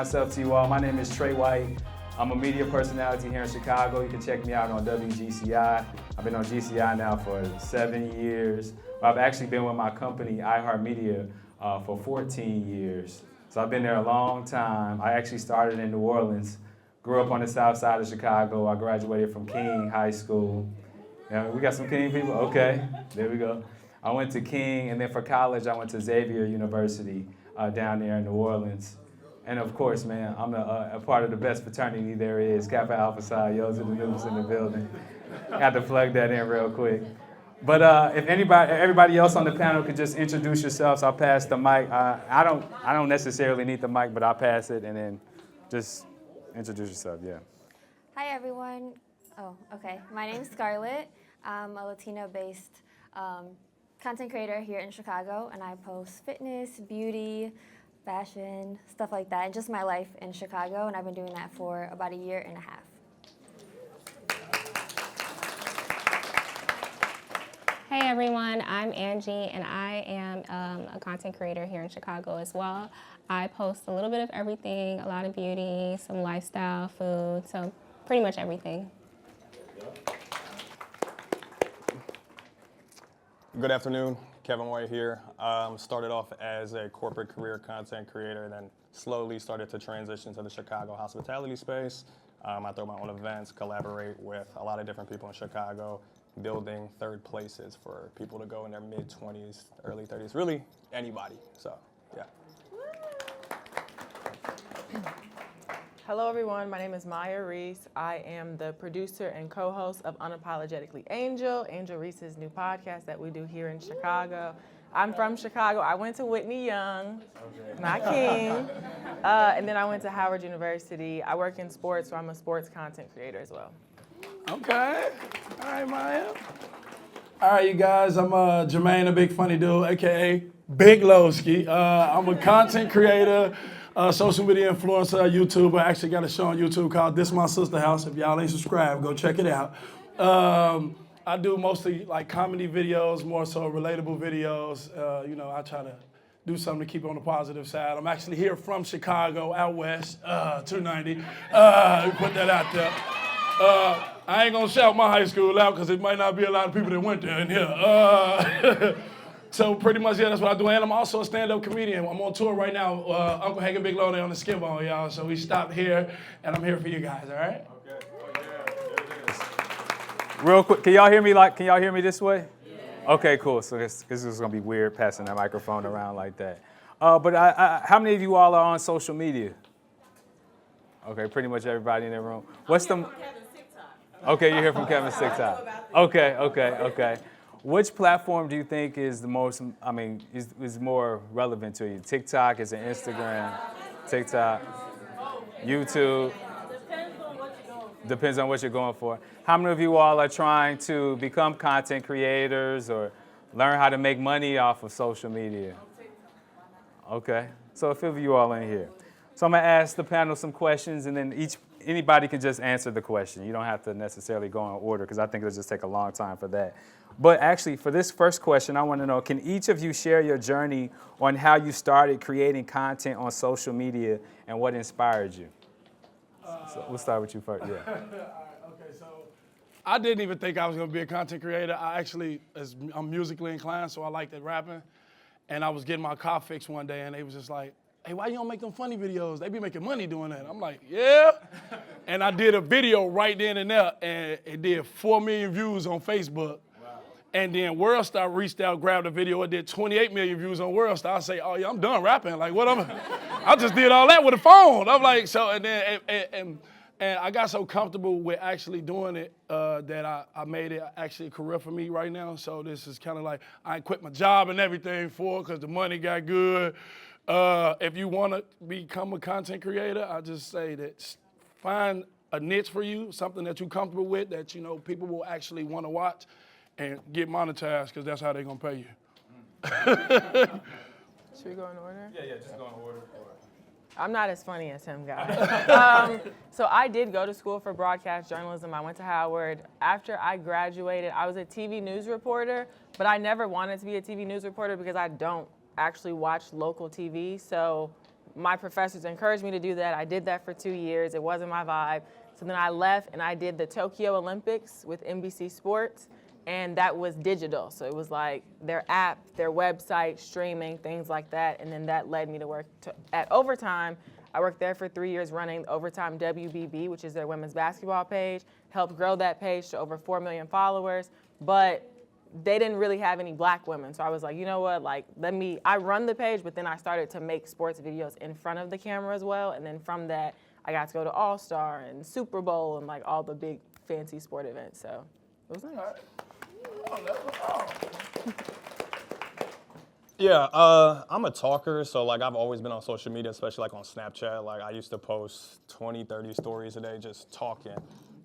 myself to you all. My name is Trey White. I'm a media personality here in Chicago. You can check me out on WGCI. I've been on GCI now for 7 years. I've actually been with my company, iHeartMedia, for 14 years. So I've been there a long time. I actually started in New Orleans, grew up on the south side of Chicago. I graduated from King High School. Yeah, we got some King people? Okay, there we go. I went to King, and then for college, I went to Xavier University down there in New Orleans. And of course, man, I'm a part of the best fraternity there is, Kappa Alpha Psi, Yo's of the News in the building. Had to plug that in real quick. But if everybody else on the panel could just introduce yourselves, I'll pass the mic. I don't necessarily need the mic, but I'll pass it, and then just introduce yourself, yeah. Hi, everyone. Oh, okay. My name's Scarlett. I'm a Latino-based content creator here in Chicago, and I post fitness, beauty, fashion, stuff like that, and just my life in Chicago, and I've been doing that for about 1.5 years. Hey everyone, I'm Angie, and I am a content creator here in Chicago as well. I post a little bit of everything, a lot of beauty, some lifestyle, food, so pretty much everything. Good afternoon, Kevin White here. Started off as a corporate career content creator, then slowly started to transition to the Chicago hospitality space. I throw my own events, collaborate with a lot of different people in Chicago, building third places for people to go in their mid-20s, early 30s, really anybody, so yeah. Hello everyone, my name is Maya Reese. I am the producer and co-host of Unapologetically Angel, Angel Reese's new podcast that we do here in Chicago. I'm from Chicago. I went to Whitney Young, not King, and then I went to Howard University. I work in sports, so I'm a sports content creator as well. Okay, all right, Maya. All right, you guys, I'm Jermaine, a big funny dude, AKA Big Lowski. I'm a content creator, social media influencer, YouTuber. I actually got a show on YouTube called This My Sister House. If y'all ain't subscribed, go check it out. I do mostly like comedy videos, more so relatable videos. I try to do something to keep on the positive side. I'm actually here from Chicago, out west, 290. Put that out there. I ain't gonna shout my high school out because it might not be a lot of people that went there in here. So pretty much, yeah, that's what I do. And I'm also a stand-up comedian. I'm on tour right now. Uncle Hank and Big Low, they on the Skin Bone, y'all. So we stopped here, and I'm here for you guys, all right? Okay. Oh, yeah. There it is. Real quick, can y'all hear me this way? Yeah. Okay, cool. So this is gonna be weird passing that microphone around like that. But how many of you all are on social media? Okay, pretty much everybody in the room. What's the? Okay, you're here from Kevin's TikTok. Okay. Which platform do you think is the most? Is more relevant to you? TikTok? Is it Instagram? TikTok? YouTube? Depends on what you're going for. How many of you all are trying to become content creators or learn how to make money off of social media? Okay, so a few of you all in here. So I'm gonna ask the panel some questions, and then anybody can just answer the question. You don't have to necessarily go in order, because I think it'll just take a long time for that. But actually, for this first question, I want to know, can each of you share your journey on how you started creating content on social media and what inspired you? So we'll start with you first, yeah. Okay, so I didn't even think I was gonna be a content creator. I'm musically inclined, so I liked it rapping. And I was getting my car fixed one day, and they was just like, hey, why you don't make them funny videos? They be making money doing that. I'm like, yeah. And I did a video right then and there, and it did 4 million views on Facebook. Wow. And then WorldStar reached out, grabbed the video, it did 28 million views on WorldStar. I say, oh yeah, I'm done rapping. Like, I just did all that with a phone. I'm like, so, and then, and I got so comfortable with actually doing it that I made it actually a career for me right now. So this is kind of like, I quit my job and everything for it because the money got good. If you want to become a content creator, I just say that find a niche for you, something that you're comfortable with, that people will actually want to watch, and get monetized, because that's how they're gonna pay you. Should we go in order? Yeah, just go in order. I'm not as funny as him, guys. So I did go to school for broadcast journalism. I went to Howard. After I graduated, I was a TV news reporter, but I never wanted to be a TV news reporter because I don't actually watch local TV. So my professors encouraged me to do that. I did that for 2 years. It wasn't my vibe. So then I left and I did the Tokyo Olympics with NBC Sports, and that was digital. So it was like their app, their website, streaming, things like that. And then that led me to work at Overtime. I worked there for 3 years running Overtime WBB, which is their women's basketball page, helped grow that page to over 4 million followers. But they didn't really have any black women. So I was like, you know what, like, I run the page, but then I started to make sports videos in front of the camera as well. And then from that, I got to go to All-Star and Super Bowl and like all the big fancy sport events. So it was nice. Yeah, I'm a talker, so like I've always been on social media, especially like on Snapchat. Like I used to post 20, 30 stories a day just talking.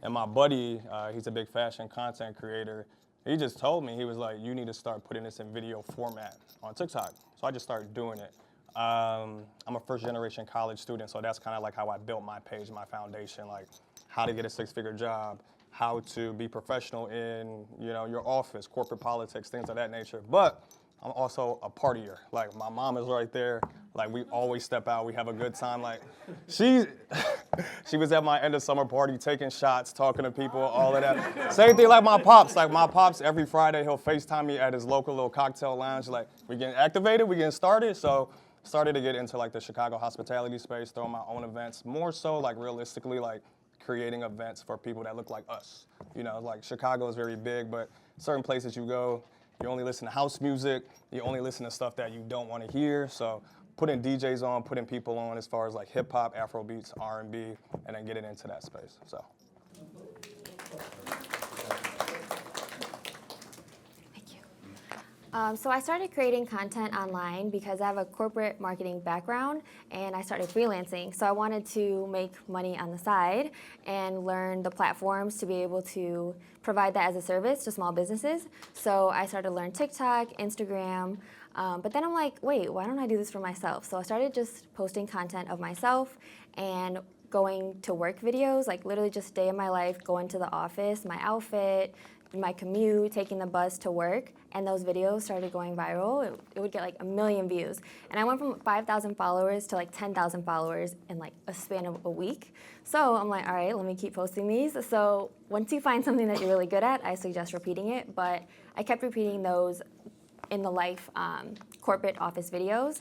And my buddy, he's a big fashion content creator. He just told me, he was like, you need to start putting this in video format on TikTok. So I just started doing it. I'm a first generation college student, so that's kind of like how I built my page, my foundation, like how to get a 6-figure job, how to be professional in, you know, your office, corporate politics, things of that nature. But I'm also a partier. Like my mom is right there. Like we always step out, we have a good time. Like she was at my end of summer party taking shots, talking to people, all of that. Same thing like my pops. Like my pops every Friday he'll FaceTime me at his local little cocktail lounge. Like we getting activated, we getting started. So started to get into like the Chicago hospitality space, throwing my own events, more so like realistically like creating events for people that look like us. You know, like Chicago is very big, but certain places you go, you only listen to house music, you only listen to stuff that you don't want to hear. So putting DJs on, putting people on as far as like hip hop, Afro beats, R&B, and then getting into that space, so. So I started creating content online because I have a corporate marketing background and I started freelancing. So I wanted to make money on the side and learn the platforms to be able to provide that as a service to small businesses. So I started to learn TikTok, Instagram, but then I'm like, wait, why don't I do this for myself? So I started just posting content of myself and going to work videos, like literally just day in my life, going to the office, my outfit, my commute, taking the bus to work, and those videos started going viral. It would get like 1 million views. And I went from 5,000 followers to like 10,000 followers in like a span of a week. So I'm like, all right, let me keep posting these. So once you find something that you're really good at, I suggest repeating it. But I kept repeating those in the life corporate office videos.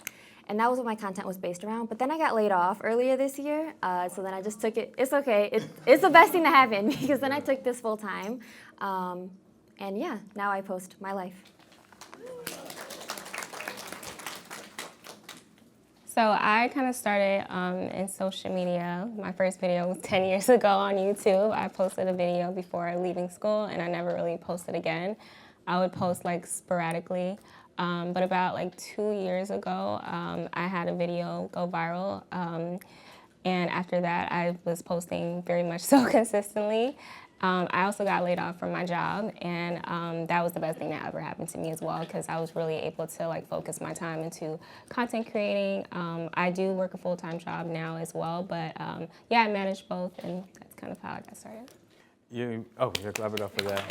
And that was what my content was based around. But then I got laid off earlier this year. So then I just took it. It's okay. It's the best thing to happen because then I took this full time. And yeah, now I post my life. So I kind of started in social media. My first video was 10 years ago on YouTube. I posted a video before leaving school, and I never really posted again. I would post like sporadically. But about like 2 years ago, I had a video go viral. And after that, I was posting very much so consistently. I also got laid off from my job, and that was the best thing that ever happened to me as well, because I was really able to like focus my time into content creating. I do work a full-time job now as well, but yeah, I manage both, and that's kind of how I got started. Yeah, clap it up for that.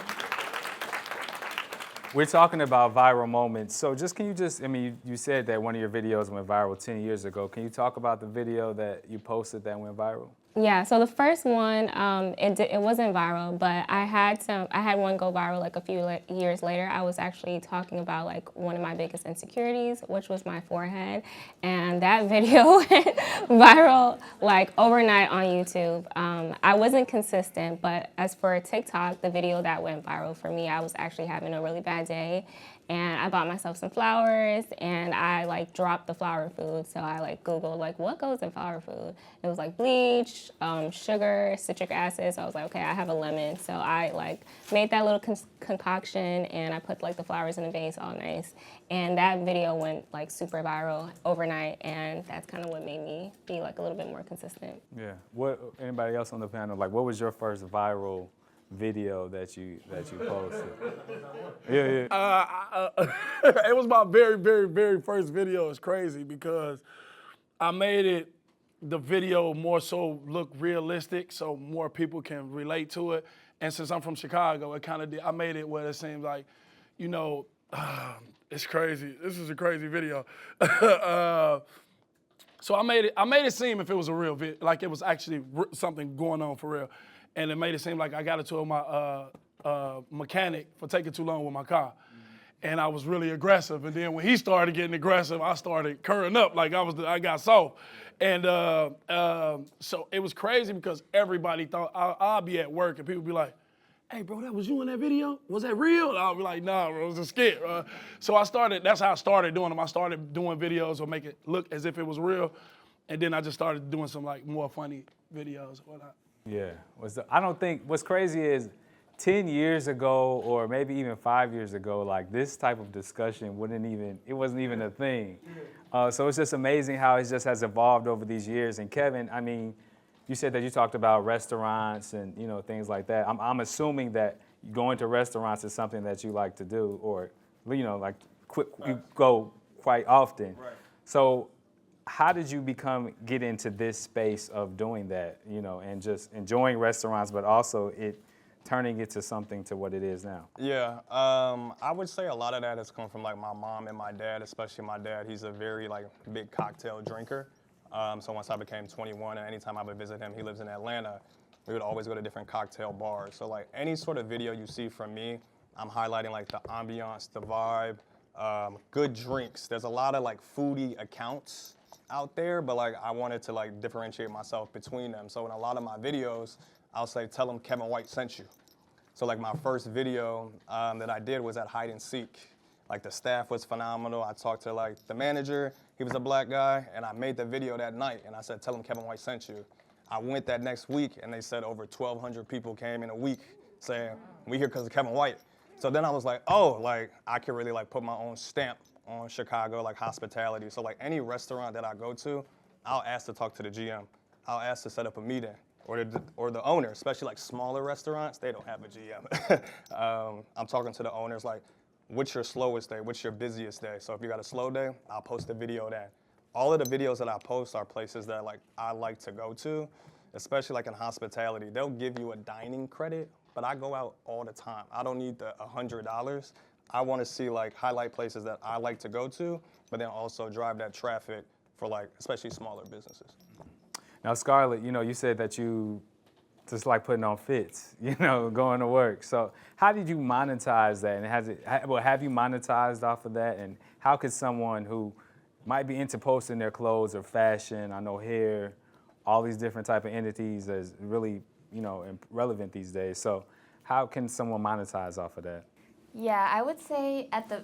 We're talking about viral moments. So you said that one of your videos went viral 10 years ago. Can you talk about the video that you posted that went viral? Yeah, so the first one, it wasn't viral, but I had one go viral like a few years later. I was actually talking about like one of my biggest insecurities, which was my forehead, and that video went viral like overnight on YouTube. I wasn't consistent, but as for TikTok, the video that went viral for me, I was actually having a really bad day, and I bought myself some flowers, and I like dropped the flower food. So I like Googled like what goes in flower food. It was like bleach, sugar, citric acid. So I was like, okay, I have a lemon. So I like made that little concoction, and I put like the flowers in a vase, all nice. And that video went like super viral overnight, and that's kind of what made me be like a little bit more consistent. Yeah. What? Anybody else on the panel? Like, what was your first viral video that you posted? Yeah. It was my very, very, very first video. It's crazy because I made the video more so look realistic so more people can relate to it. And since I'm from Chicago, I made it where it seems like, you know, it's crazy. This is a crazy video. So I made it seem if it was a real video, like it was actually something going on for real. And it made it seem like I got into my mechanic for taking too long with my car. And I was really aggressive. And then when he started getting aggressive, I started curling up like I got soft. And so it was crazy because everybody thought I'll be at work and people be like, hey, bro, that was you in that video? Was that real? And I'll be like, nah, bro, it was a skit. So that's how I started doing them. I started doing videos or make it look as if it was real. And then I just started doing some like more funny videos or whatnot. Yeah. I don't think, what's crazy is 10 years ago or maybe even 5 years ago, like this type of discussion it wasn't even a thing. So it's just amazing how it just has evolved over these years. And Kevin, I mean, you said that you talked about restaurants and, you know, things like that. I'm assuming that going to restaurants is something that you like to do or, you know, like you go quite often. Right. So how did you get into this space of doing that, you know, and just enjoying restaurants, but also turning it to something to what it is now? Yeah, I would say a lot of that has come from like my mom and my dad, especially my dad. He's a very like big cocktail drinker. So once I became 21 and anytime I would visit him, he lives in Atlanta, we would always go to different cocktail bars. So like any sort of video you see from me, I'm highlighting like the ambiance, the vibe, good drinks. There's a lot of like foodie accounts out there, but like I wanted to like differentiate myself between them. So in a lot of my videos, I'll say, tell them Kevin White sent you. So like my first video that I did was at Hide and Seek. Like the staff was phenomenal. I talked to like the manager, he was a black guy, and I made the video that night and I said, tell him Kevin White sent you. I went that next week and they said over 1,200 people came in a week saying, we here because of Kevin White. So then I was like, oh, like I could really like put my own stamp on Chicago, like hospitality. So like any restaurant that I go to, I'll ask to talk to the GM. I'll ask to set up a meeting. Or the owner, especially like smaller restaurants, they don't have a GM. I'm talking to the owners like, what's your slowest day? What's your busiest day? So if you got a slow day, I'll post a video then. All of the videos that I post are places that like I like to go to, especially like in hospitality. They'll give you a dining credit, but I go out all the time. I don't need the $100. I want to see like highlight places that I like to go to, but then also drive that traffic for like especially smaller businesses. Now, Scarlett, you know, you said that you just like putting on fits, you know, going to work. So how did you monetize that? And have you monetized off of that? And how could someone who might be into posting their clothes or fashion, I know hair, all these different type of entities is really, you know, relevant these days. So how can someone monetize off of that? Yeah, I would say at the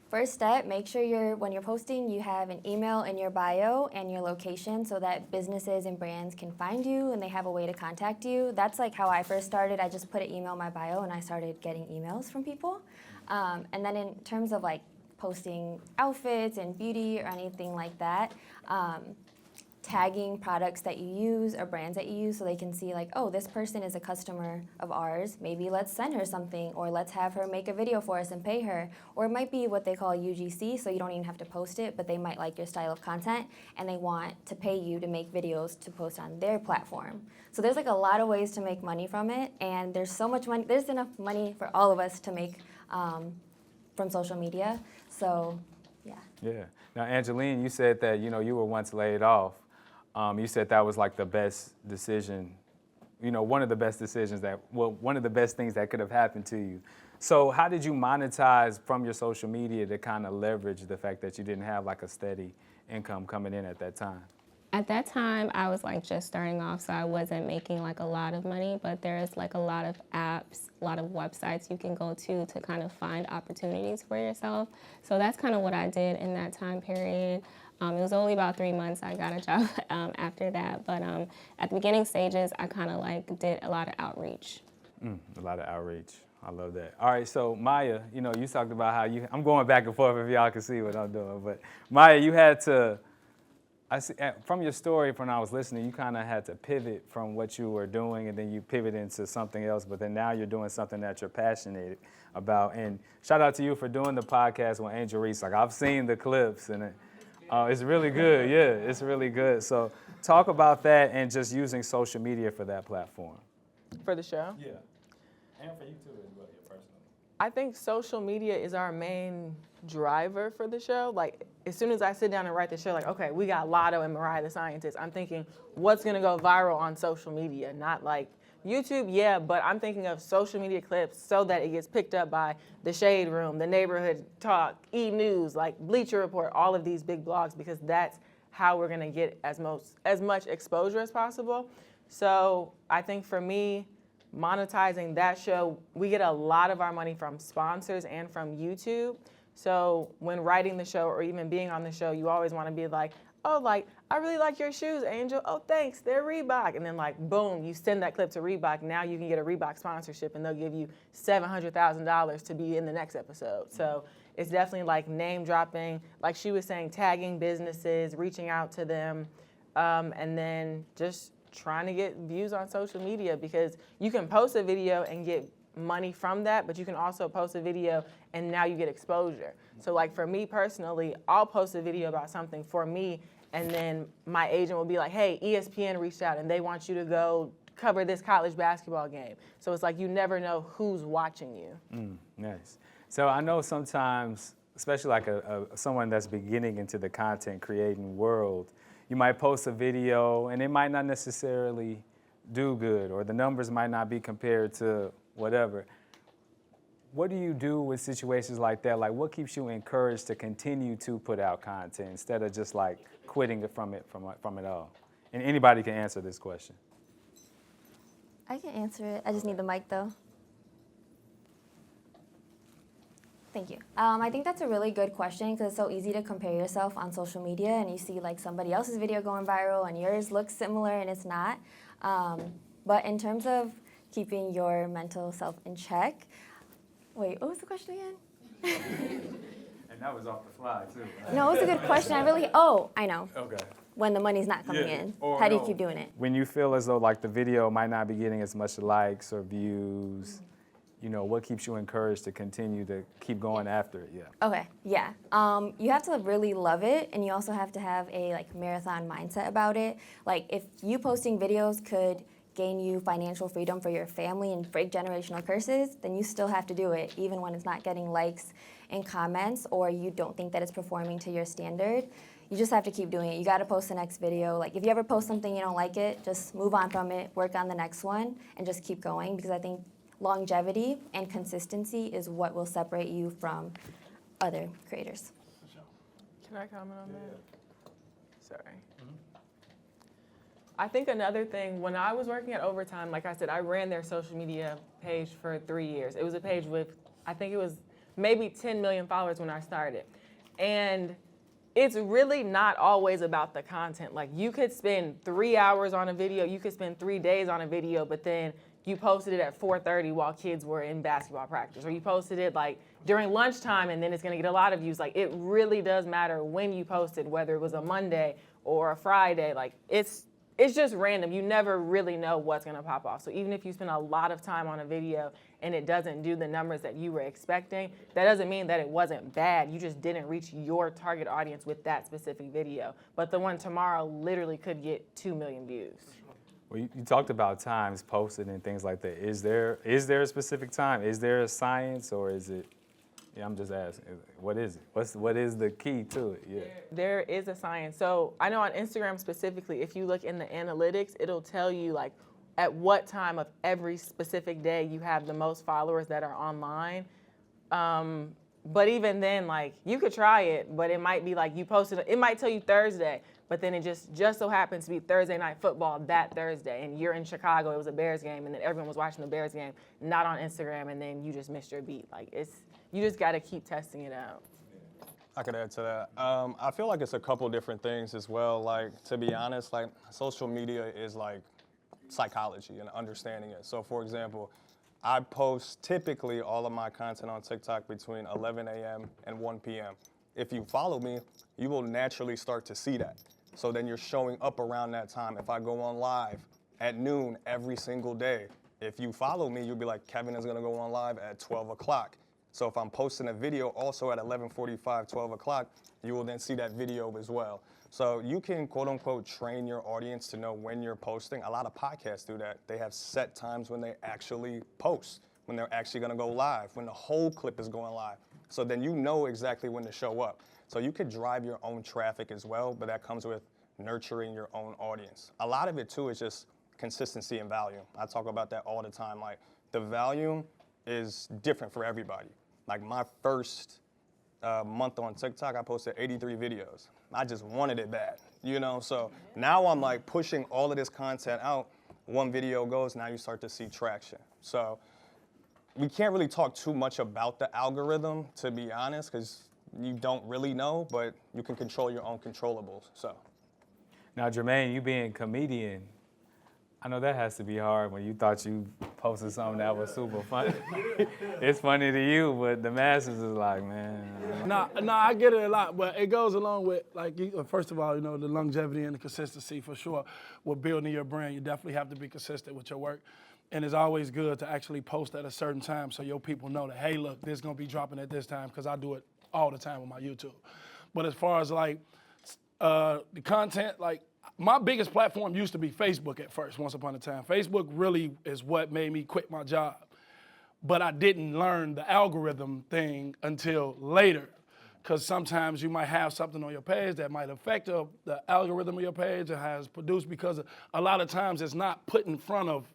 first step, make sure when you're posting, you have an email in your bio and your location so that businesses and brands can find you and they have a way to contact you. That's like how I first started. I just put an email in my bio and I started getting emails from people. And then in terms of like posting outfits and beauty or anything like that, tagging products that you use or brands that you use so they can see like, oh, this person is a customer of ours. Maybe let's send her something or let's have her make a video for us and pay her. Or it might be what they call UGC, so you don't even have to post it, but they might like your style of content and they want to pay you to make videos to post on their platform. So there's like a lot of ways to make money from it, and there's so much money, there's enough money for all of us to make from social media. So, yeah. Yeah. Now, Angeline, you said that, you know, you were once laid off. You said that was like the best decision, you know, one of the best decisions one of the best things that could have happened to you. So how did you monetize from your social media to kind of leverage the fact that you didn't have like a steady income coming in at that time? At that time, I was like just starting off, so I wasn't making like a lot of money, but there's like a lot of apps, a lot of websites you can go to kind of find opportunities for yourself. So that's kind of what I did in that time period. It was only about 3 months I got a job after that, but at the beginning stages, I kind of like did a lot of outreach. A lot of outreach. I love that. All right, so Maya, you know, you talked about how I'm going back and forth if y'all can see what I'm doing, but Maya, you had to, I see, from your story when I was listening, you kind of had to pivot from what you were doing and then you pivot into something else, but then now you're doing something that you're passionate about. And shout out to you for doing the podcast with Angel Reese. Like I've seen the clips and it's really good. Yeah, it's really good. So talk about that and just using social media for that platform. For the show? Yeah. And for you too as well, personally. I think social media is our main driver for the show. Like, as soon as I sit down and write the show, like, okay, we got Lotto and Mariah the Scientist, I'm thinking, what's gonna go viral on social media? Not like YouTube, yeah, but I'm thinking of social media clips so that it gets picked up by The Shade Room, The Neighborhood Talk, E! News, like Bleacher Report, all of these big blogs, because that's how we're gonna get as much exposure as possible. So I think for me, monetizing that show, we get a lot of our money from sponsors and from YouTube. So when writing the show or even being on the show, you always want to be like, oh, like, I really like your shoes, Angel. Oh, thanks, they're Reebok. And then like, boom, you send that clip to Reebok. Now you can get a Reebok sponsorship and they'll give you $700,000 to be in the next episode. So it's definitely like name dropping, like she was saying, tagging businesses, reaching out to them, and then just trying to get views on social media, because you can post a video and get money from that, but you can also post a video and now you get exposure. So like for me personally, I'll post a video about something for me, and then my agent will be like, hey, ESPN reached out and they want you to go cover this college basketball game. So it's like you never know who's watching you. Nice. So I know sometimes, especially like someone that's beginning into the content creating world, you might post a video and it might not necessarily do good, or the numbers might not be compared to whatever. What do you do with situations like that? Like, what keeps you encouraged to continue to put out content instead of just like quitting from it all? And anybody can answer this question. I can answer it. I just need the mic though. Thank you. I think that's a really good question, because it's so easy to compare yourself on social media and you see like somebody else's video going viral and yours looks similar and it's not. But in terms of keeping your mental self in check, wait, what was the question again? And that was off the fly too. Right? No, it was a good question. I know. Okay. When the money's not coming in, Or how do you no, keep doing it? When you feel as though like the video might not be getting as much likes or views, you know, what keeps you encouraged to continue to keep going after it? Yeah. Okay, yeah. You have to really love it, and you also have to have a like marathon mindset about it. Like if you posting videos could gain you financial freedom for your family and break generational curses, then you still have to do it, even when it's not getting likes and comments, or you don't think that it's performing to your standard. You just have to keep doing it. You gotta post the next video. Like if you ever post something you don't like it, just move on from it, work on the next one, and just keep going, because I think longevity and consistency is what will separate you from other creators. Can I comment on that? Sorry. I think another thing, when I was working at Overtime, like I said, I ran their social media page for 3 years. It was a page with, I think it was maybe 10 million followers when I started. And it's really not always about the content. Like you could spend 3 hours on a video, you could spend 3 days on a video, but then you posted it at 4:30 while kids were in basketball practice, or you posted it like during lunchtime and then it's gonna get a lot of views. Like it really does matter when you posted, whether it was a Monday or a Friday. Like it's just random. You never really know what's gonna pop off. So even if you spend a lot of time on a video and it doesn't do the numbers that you were expecting, that doesn't mean that it wasn't bad. You just didn't reach your target audience with that specific video. But the one tomorrow literally could get 2 million views. Well, you talked about times posted and things like that. Is there a specific time? Is there a science, or is it? Yeah, I'm just asking. What is it? What is the key to it? Yeah. There is a science. So I know on Instagram specifically, if you look in the analytics, it'll tell you like at what time of every specific day you have the most followers that are online. But even then, like you could try it, but it might be like you posted. It might tell you Thursday, but then it just so happens to be Thursday night football that Thursday, and you're in Chicago. It was a Bears game, and then everyone was watching the Bears game, not on Instagram, and then you just missed your beat. Like you just got to keep testing it out. I could add to that. I feel like it's a couple different things as well. Like, to be honest, like social media is like psychology and understanding it. So for example, I post typically all of my content on TikTok between 11 a.m. and 1 p.m. If you follow me, you will naturally start to see that. So then you're showing up around that time. If I go on live at noon every single day, if you follow me, you'll be like, Kevin is gonna go on live at 12 o'clock. So if I'm posting a video also at 11:45, 12 o'clock, you will then see that video as well. So you can quote unquote train your audience to know when you're posting. A lot of podcasts do that. They have set times when they actually post, when they're actually gonna go live, when the whole clip is going live. So then you know exactly when to show up. So you could drive your own traffic as well, but that comes with nurturing your own audience. A lot of it too is just consistency and volume. I talk about that all the time. Like the volume is different for everybody. Like my first month on TikTok, I posted 83 videos. I just wanted it bad, you know? So now I'm like pushing all of this content out. One video goes, now you start to see traction. So we can't really talk too much about the algorithm, to be honest, because you don't really know, but you can control your own controllables, so. Now, Jermaine, you being a comedian, I know that has to be hard when you thought you posted something that was super funny. It's funny to you, but the masses is like, man. Nah, I get it a lot, but it goes along with, like, first of all, you know, the longevity and the consistency for sure. With building your brand, you definitely have to be consistent with your work. And it's always good to actually post at a certain time so your people know that, hey, look, this is gonna be dropping at this time, because I do it all the time with my YouTube. But as far as like the content, like my biggest platform used to be Facebook at first, once upon a time. Facebook really is what made me quit my job. But I didn't learn the algorithm thing until later, because sometimes you might have something on your page that might affect the algorithm of your page. It has produced, because a lot of times it's not put in front of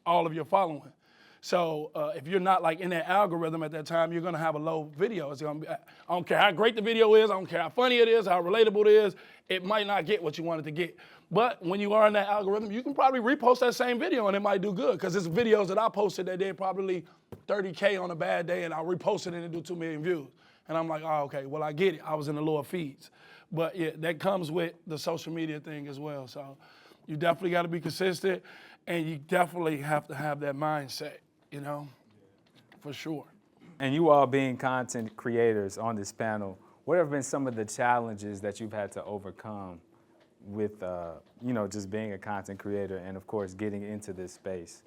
all of your following. So if you're not like in that algorithm at that time, you're gonna have a low video. It's gonna be, I don't care how great the video is, I don't care how funny it is, how relatable it is, it might not get what you wanted to get. But when you are in that algorithm, you can probably repost that same video and it might do good, because there's videos that I posted that did probably 30K on a bad day, and I reposted it and it do 2 million views. And I'm like, oh, okay, well, I get it. I was in the lower feeds. But yeah, that comes with the social media thing as well. So you definitely gotta be consistent, and you definitely have to have that mindset, you know, for sure. And you all being content creators on this panel, what have been some of the challenges that you've had to overcome with, you know, just being a content creator and, of course, getting into this space?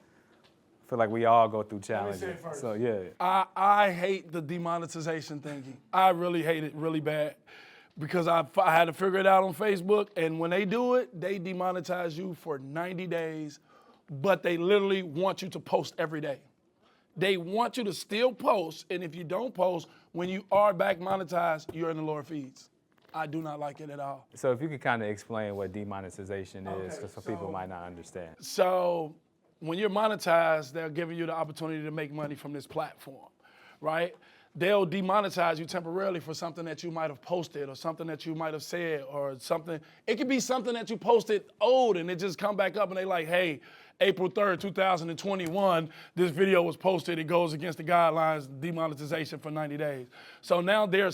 I feel like we all go through challenges. Let me say it first. So, yeah. I hate the demonetization thinking. I really hate it really bad, because I had to figure it out on Facebook, and when they do it, they demonetize you for 90 days, but they literally want you to post every day. They want you to still post, and if you don't post, when you are back monetized, you're in the lower feeds. I do not like it at all. So if you could kind of explain what demonetization is, because some people might not understand. So when you're monetized, they're giving you the opportunity to make money from this platform, right? They'll demonetize you temporarily for something that you might have posted, or something that you might have said, or something. It could be something that you posted old and it just come back up and they like, hey, April 3rd, 2021, this video was posted, it goes against the guidelines, demonetization for 90 days. So now they're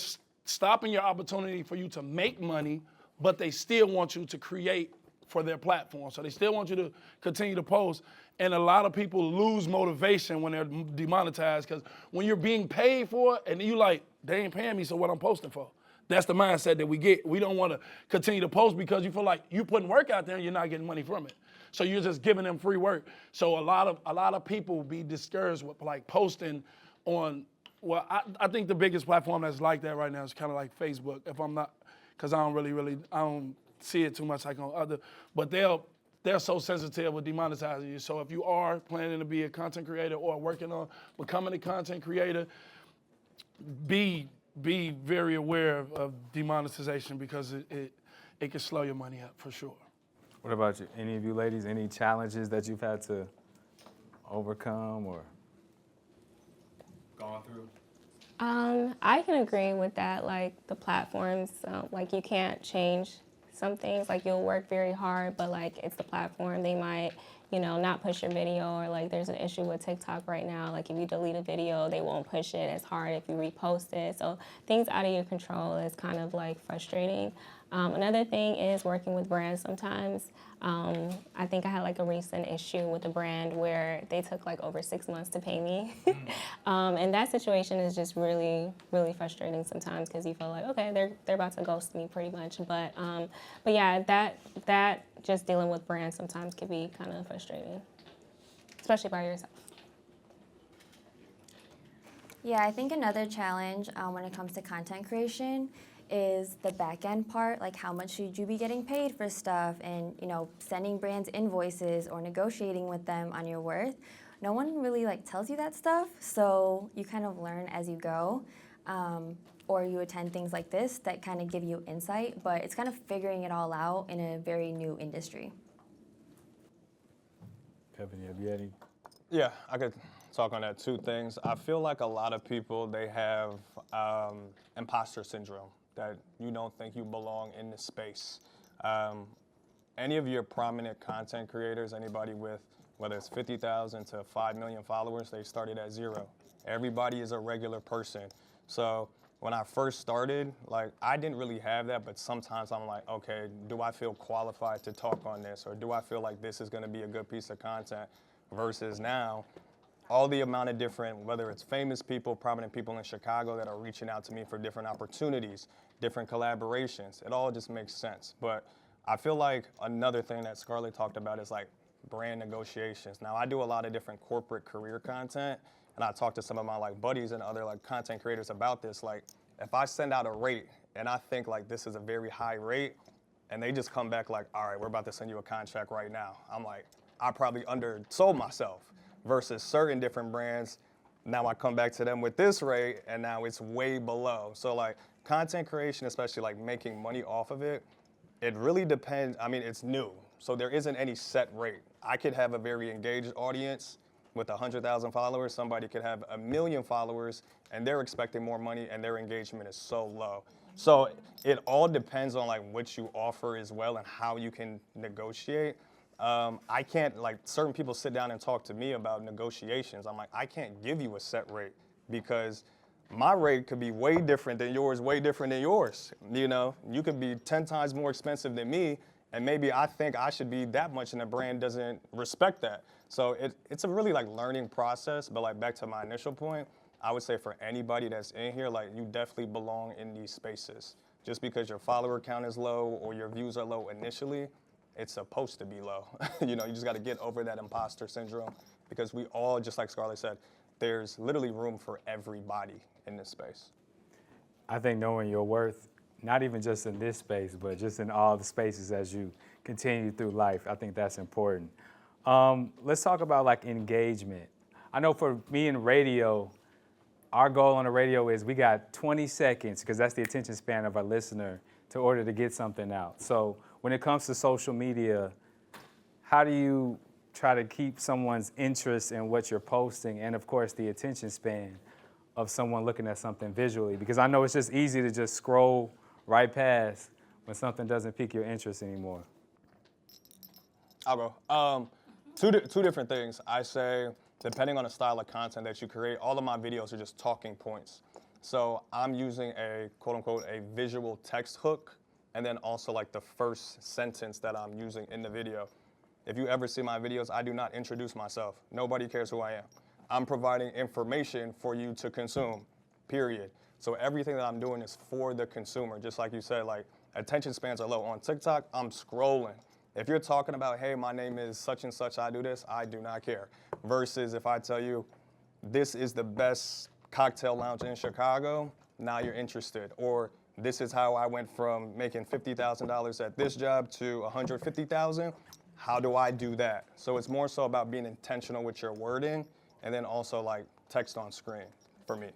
stopping your opportunity for you to make money, but they still want you to create for their platform. So they still want you to continue to post. And a lot of people lose motivation when they're demonetized, because when you're being paid for it and you like, they ain't paying me, so what I'm posting for? That's the mindset that we get. We don't want to continue to post because you feel like you putting work out there and you're not getting money from it. So you're just giving them free work. So a lot of people be discouraged with like posting on, well, I think the biggest platform that's like that right now is kind of like Facebook, if I'm not, because I don't see it too much like on other, but they're so sensitive with demonetizing you. So if you are planning to be a content creator or working on becoming a content creator, be very aware of demonetization, because it can slow your money up for sure. What about you? Any of you ladies, any challenges that you've had to overcome or gone through? I can agree with that. Like the platforms, like you can't change some things. Like you'll work very hard, but like it's the platform. They might, you know, not push your video, or like there's an issue with TikTok right now. Like if you delete a video, they won't push it as hard if you repost it. So things out of your control is kind of like frustrating. Another thing is working with brands sometimes. I think I had like a recent issue with a brand where they took like over 6 months to pay me. And that situation is just really, really frustrating sometimes, because you feel like, okay, they're about to ghost me pretty much. But yeah, that just dealing with brands sometimes can be kind of frustrating, especially by yourself. Yeah, I think another challenge when it comes to content creation is the back end part, like how much should you be getting paid for stuff, and you know, sending brands invoices or negotiating with them on your worth. no one really like tells you that stuff, so you kind of learn as you go. Or you attend things like this that kind of give you insight, but it's kind of figuring it all out in a very new industry. Kevin, have you had any? Yeah, I could talk on that. Two things. I feel like a lot of people, they have imposter syndrome, that you don't think you belong in this space. Any of your prominent content creators, anybody with whether it's 50,000 to 5 million followers, they started at 0. Everybody is a regular person. So when I first started, like, I didn't really have that, but sometimes I'm like, okay, do I feel qualified to talk on this? Or do I feel like this is gonna be a good piece of content? Versus now, all the amount of different, whether it's famous people, prominent people in Chicago that are reaching out to me for different opportunities, different collaborations, it all just makes sense. But I feel like another thing that Scarlett talked about is like brand negotiations. Now, I do a lot of different corporate career content, and I talk to some of my like buddies and other like content creators about this. Like, if I send out a rate and I think like this is a very high rate, and they just come back like, all right, we're about to send you a contract right now, I'm like, I probably undersold myself. Versus certain different brands, now I come back to them with this rate, and now it's way below. So like content creation, especially like making money off of it, it really depends. I mean, it's new, so there isn't any set rate. I could have a very engaged audience with 100,000 followers. Somebody could have 1 million followers, and they're expecting more money, and their engagement is so low. So it all depends on like what you offer as well and how you can negotiate. I can't, like, certain people sit down and talk to me about negotiations. I'm like, I can't give you a set rate because my rate could be way different than yours, way different than yours. You know, you could be 10 times more expensive than me, and maybe I think I should be that much, and the brand doesn't respect that. So it's a really like learning process. But like back to my initial point, I would say for anybody that's in here, like, you definitely belong in these spaces. Just because your follower count is low or your views are low initially, it's supposed to be low. You know, you just got to get over that imposter syndrome, because we all, just like Scarlett said, there's literally room for everybody in this space. I think knowing your worth, not even just in this space, but just in all the spaces as you continue through life, I think that's important. Let's talk about like engagement. I know for me in radio, our goal on the radio is we got 20 seconds, because that's the attention span of our listener, to order to get something out. So when it comes to social media, how do you try to keep someone's interest in what you're posting, and of course the attention span of someone looking at something visually? Because I know it's just easy to just scroll right past when something doesn't pique your interest anymore. I'll go. Two different things. I say, depending on the style of content that you create, all of my videos are just talking points. So I'm using a quote unquote a visual text hook, and then also like the first sentence that I'm using in the video. If you ever see my videos, I do not introduce myself. Nobody cares who I am. I'm providing information for you to consume, period. So everything that I'm doing is for the consumer. Just like you said, like, attention spans are low. On TikTok, I'm scrolling. If you're talking about, hey, my name is such and such, I do this, I do not care. Versus if I tell you, this is the best cocktail lounge in Chicago, now you're interested. Or this is how I went from making $50,000 at this job to $150,000. How do I do that? So it's more so about being intentional with your wording, and then also like text on screen for me.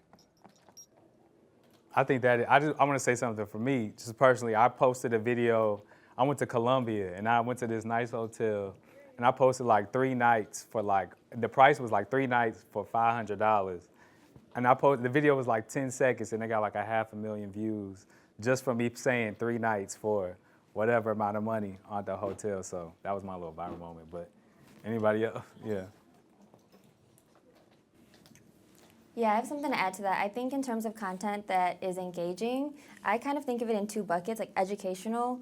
I think that I want to say something for me, just personally. I posted a video. I went to Columbia, and I went to this nice hotel, and I posted like 3 nights for like, the price was like 3 nights for $500. And I posted, the video was like 10 seconds, and they got like 500,000 views just from me saying 3 nights for whatever amount of money on the hotel. So that was my little viral moment. But anybody else? Yeah. Yeah, I have something to add to that. I think in terms of content that is engaging, I kind of think of it in 2 buckets, like educational.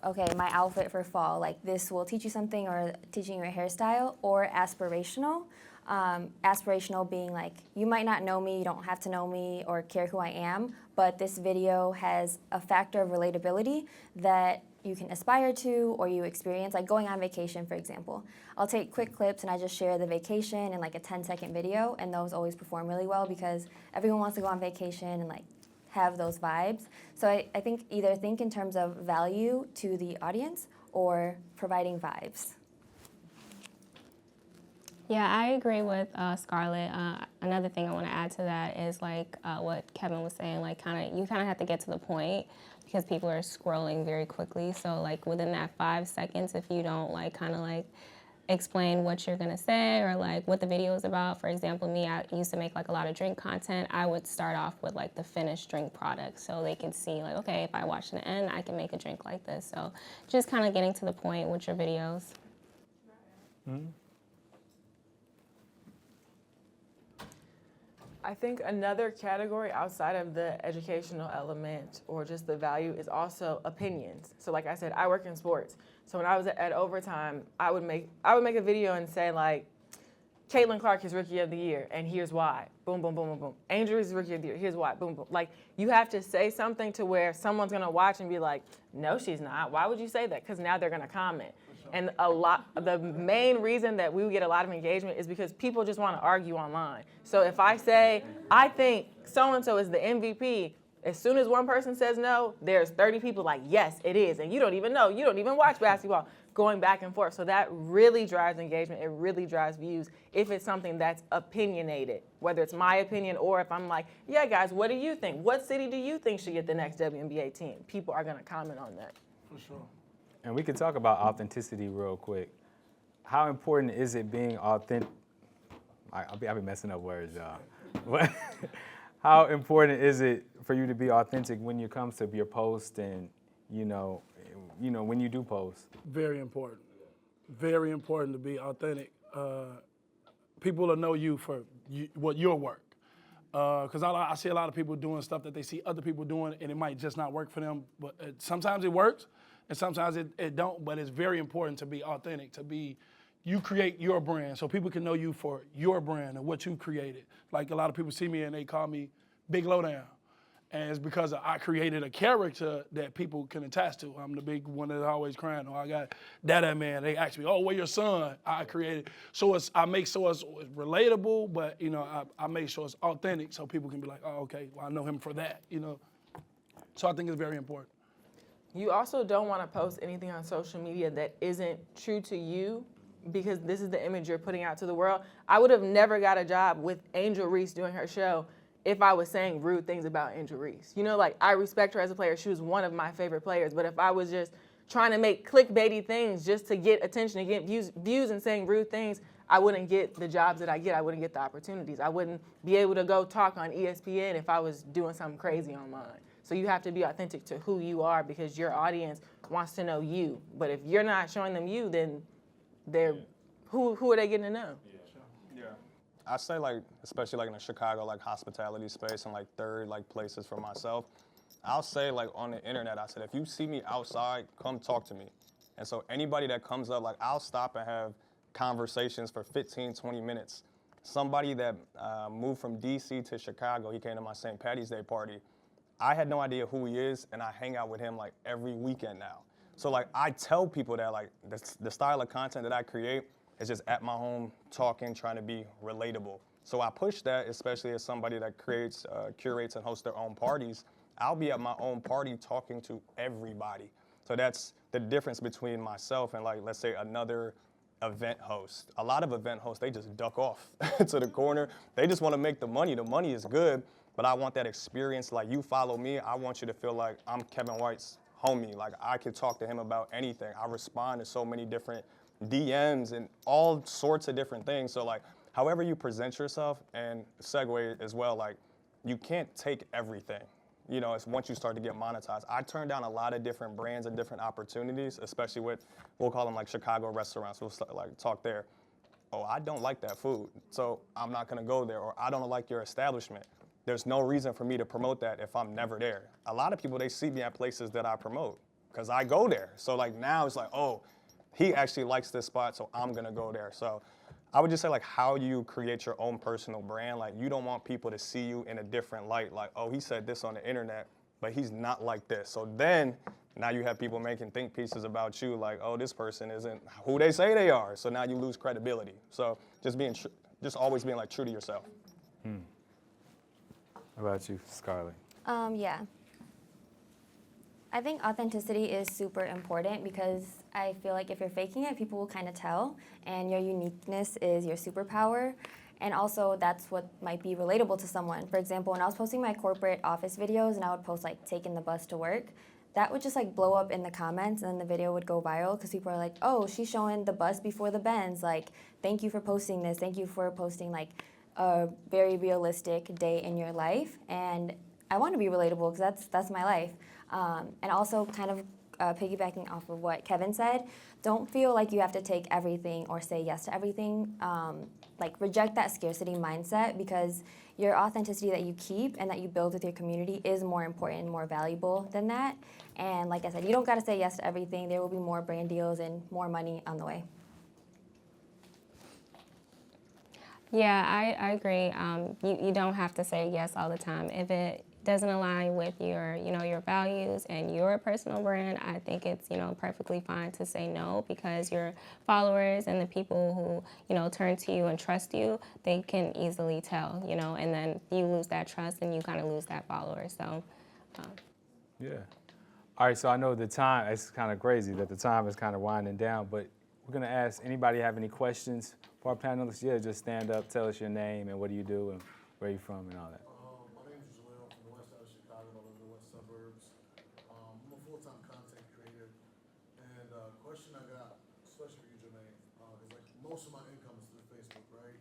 Okay, my outfit for fall, like this will teach you something, or teaching you a hairstyle, or aspirational. Aspirational being like, you might not know me, you don't have to know me or care who I am, but this video has a factor of relatability that you can aspire to or you experience, like going on vacation, for example. I'll take quick clips and I just share the vacation in like a 10-second video, and those always perform really well because everyone wants to go on vacation and like have those vibes. So I think either think in terms of value to the audience or providing vibes. Yeah, I agree with Scarlett. Another thing I want to add to that is like what Kevin was saying, like you kind of have to get to the point because people are scrolling very quickly. So like within that 5 seconds, if you don't like kind of like explain what you're gonna say or like what the video is about. For example, me, I used to make like a lot of drink content. I would start off with like the finished drink product so they can see like, okay, if I watch to the end, I can make a drink like this. So just kind of getting to the point with your videos. Mm-hmm. I think another category outside of the educational element or just the value is also opinions. So like I said, I work in sports. So when I was at overtime, I would make a video and say like, Caitlin Clark is Rookie of the Year, and here's why. Boom, boom, boom, boom, boom. Angel is Rookie of the Year, here's why. Boom, boom. Like, you have to say something to where someone's gonna watch and be like, no, she's not. Why would you say that? Because now they're gonna comment. And the main reason that we would get a lot of engagement is because people just want to argue online. So if I say, I think so-and-so is the MVP, as soon as one person says no, there's 30 people like, yes, it is. And you don't even know. You don't even watch basketball, going back and forth. So that really drives engagement. It really drives views if it's something that's opinionated, whether it's my opinion or if I'm like, yeah, guys, what do you think? What city do you think should get the next WNBA team? People are going to comment on that. For sure. And we could talk about authenticity real quick. How important is it being authentic? I'll be messing up words, y'all. But how important is it for you to be authentic when it comes to your post and, when you do post? Very important. Very important to be authentic. People will know you for your work. Because I see a lot of people doing stuff that they see other people doing, and it might just not work for them. But sometimes it works, and sometimes it don't. But it's very important to be authentic, you create your brand so people can know you for your brand and what you created. Like a lot of people see me and they call me Big Lowdown. And it's because I created a character that people can attach to. I'm the big one that's always crying. Oh, I got that man. They ask me, oh, where your son? I created. So I make sure it's relatable, but I make sure it's authentic so people can be like, oh, okay, well, I know him for that, So I think it's very important. You also don't want to post anything on social media that isn't true to you, because this is the image you're putting out to the world. I would have never got a job with Angel Reese doing her show if I was saying rude things about Angel Reese. I respect her as a player. She was one of my favorite players. But if I was just trying to make clickbaity things just to get attention and get views and saying rude things, I wouldn't get the jobs that I get. I wouldn't get the opportunities. I wouldn't be able to go talk on ESPN if I was doing something crazy online. So you have to be authentic to who you are because your audience wants to know you. But if you're not showing them you, then who are they getting to know? Yeah. I say especially in the Chicago hospitality space and third places for myself, I'll say on the internet, I said, if you see me outside, come talk to me. And so anybody that comes up, I'll stop and have conversations for 15, 20 minutes. Somebody that moved from DC to Chicago, he came to my St. Patty's Day party. I had no idea who he is, and I hang out with him every weekend now. So I tell people that the style of content that I create is just at my home talking, trying to be relatable. So I push that, especially as somebody that creates, curates and hosts their own parties. I'll be at my own party talking to everybody. So that's the difference between myself and let's say another event host. A lot of event hosts, they just duck off to the corner. They just want to make the money. The money is good, but I want that experience. You follow me, I want you to feel like I'm Kevin White's homie. I could talk to him about anything. I respond to so many different DMs and all sorts of different things. So however you present yourself, and segue as well, you can't take everything. It's once you start to get monetized. I turned down a lot of different brands and different opportunities, especially with, we'll call them Chicago restaurants. We'll talk there. Oh, I don't like that food, so I'm not gonna go there. Or I don't like your establishment. There's no reason for me to promote that if I'm never there. A lot of people, they see me at places that I promote because I go there. So now it's oh, he actually likes this spot, so I'm gonna go there. So I would just say how you create your own personal brand. You don't want people to see you in a different light. Oh, he said this on the internet, but he's not like this. So then now you have people making think pieces about you oh, this person isn't who they say they are. So now you lose credibility. So just always being true to yourself. How about you, Scarlett? Yeah. I think authenticity is super important because I feel like if you're faking it, people will kind of tell, and your uniqueness is your superpower. And also, that's what might be relatable to someone. For example, when I was posting my corporate office videos and I would post like taking the bus to work, that would just like blow up in the comments, and then the video would go viral because people are like, oh, she's showing the bus before the Benz. Like, thank you for posting this. Thank you for posting like a very realistic day in your life. And I want to be relatable because that's my life. And also kind of piggybacking off of what Kevin said, don't feel like you have to take everything or say yes to everything. Like reject that scarcity mindset, because your authenticity that you keep and that you build with your community is more important and more valuable than that. And like I said, you don't got to say yes to everything. There will be more brand deals and more money on the way. Yeah, I agree. You don't have to say yes all the time. If it doesn't align with your, your values and your personal brand, I think it's, perfectly fine to say no, because your followers and the people who, turn to you and trust you, they can easily tell, and then you lose that trust and you kind of lose that follower. So, Yeah. All right, so I know the time, it's kind of crazy that the time is kind of winding down, but we're going to ask anybody have any questions for our panelists? Yeah, just stand up, tell us your name and what do you do and where you from and all that. My name is Joel from the west side of Chicago, I live in the west suburbs. I'm a full-time content creator, and question I got, especially for you, Jermaine, is like most of my income is through Facebook, right?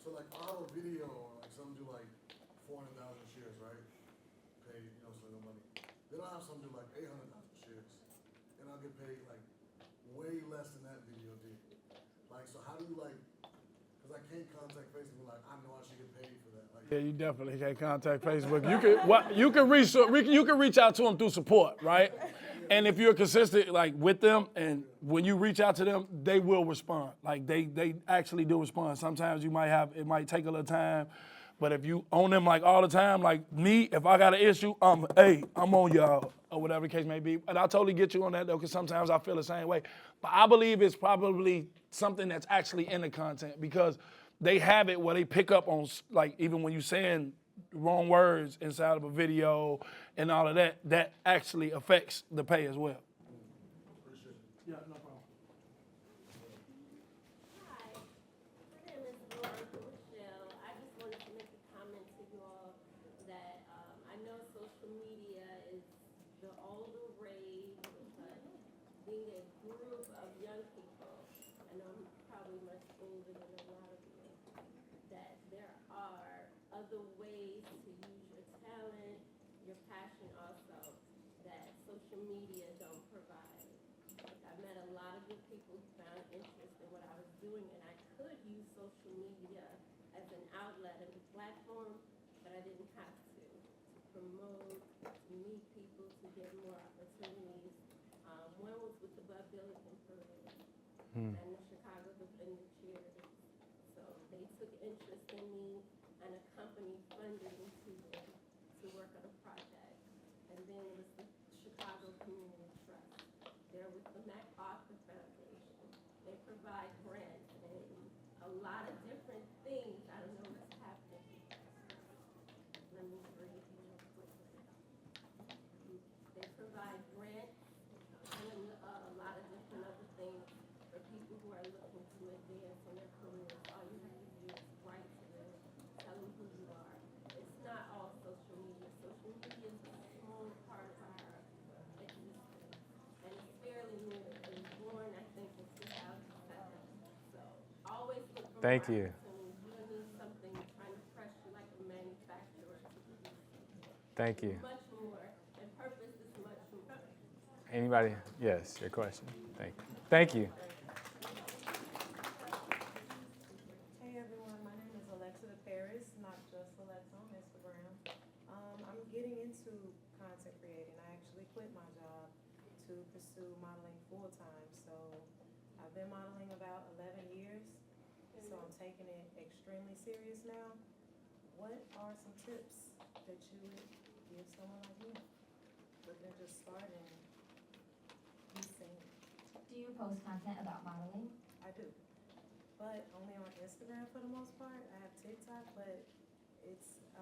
So like I'll have a video, or like some do like 400,000 shares, right? Pay, some no money. Then I'll have some do like 800,000 shares, and I'll get paid like way less than that video did. Like, so how do you like? Because I can't contact Facebook, like, I know I should get paid for that. Like, Yeah, you definitely can't contact Facebook. You can reach out to them through support, right? And if you're consistent, like with them, and when you reach out to them, they will respond. Like they actually do respond. Sometimes it might take a little time, but if you own them like all the time, like me, if I got an issue, I'm on y'all, or whatever the case may be. And I totally get you on that though, because sometimes I feel the same way. But I believe it's probably something that's actually in the content, because they have it where they pick up on, like, even when you're saying the wrong words inside of a video and all of that, that actually affects the pay as well. Yeah, no problem. Hi, my name is Laura Michelle. I just wanted to make a comment to you all that I know social media is the older rage, but being a group of young people, I know I'm probably much older than a lot of you, that there are other ways to use your talent, your passion also, that social media don't provide. Like, I met a lot of good people who found interest in what I was doing, and I could use social media as an outlet and a platform, but I didn't have to promote, to meet people, to get more opportunities. One was with the BWTT parade and the Chicago and the cheers. So they took interest in me, and a company funded me to work on a project. And then it was the Chicago Community Trust. They're with the MacArthur Foundation. They provide grants and a lot of different things. I don't know what's happening. Let me read real quickly. They provide grants and a lot of different other things for people who are looking to advance in their careers. All you have to do is write to them, tell them who you are. It's not all social media. Social media is a small part of our existence, and it's fairly new. It was born, I think, in 2007. So always look for Thank more you. opportunities. You don't need something trying to press you like a manufacturer to produce something. Thank you. Much more, and purpose is much more. Anybody? Yes, your question. Thank you. Thank you. Hey everyone, my name is Alexa Paris, not just Alexa on Instagram. I'm getting into content creating. I actually quit my job to pursue modeling full time. So I've been modeling about 11 years, so I'm taking it extremely serious now. What are some tips that you would give someone like me looking to just start and be seen? Do you post content about modeling? I do, but only on Instagram for the most part. I have TikTok, but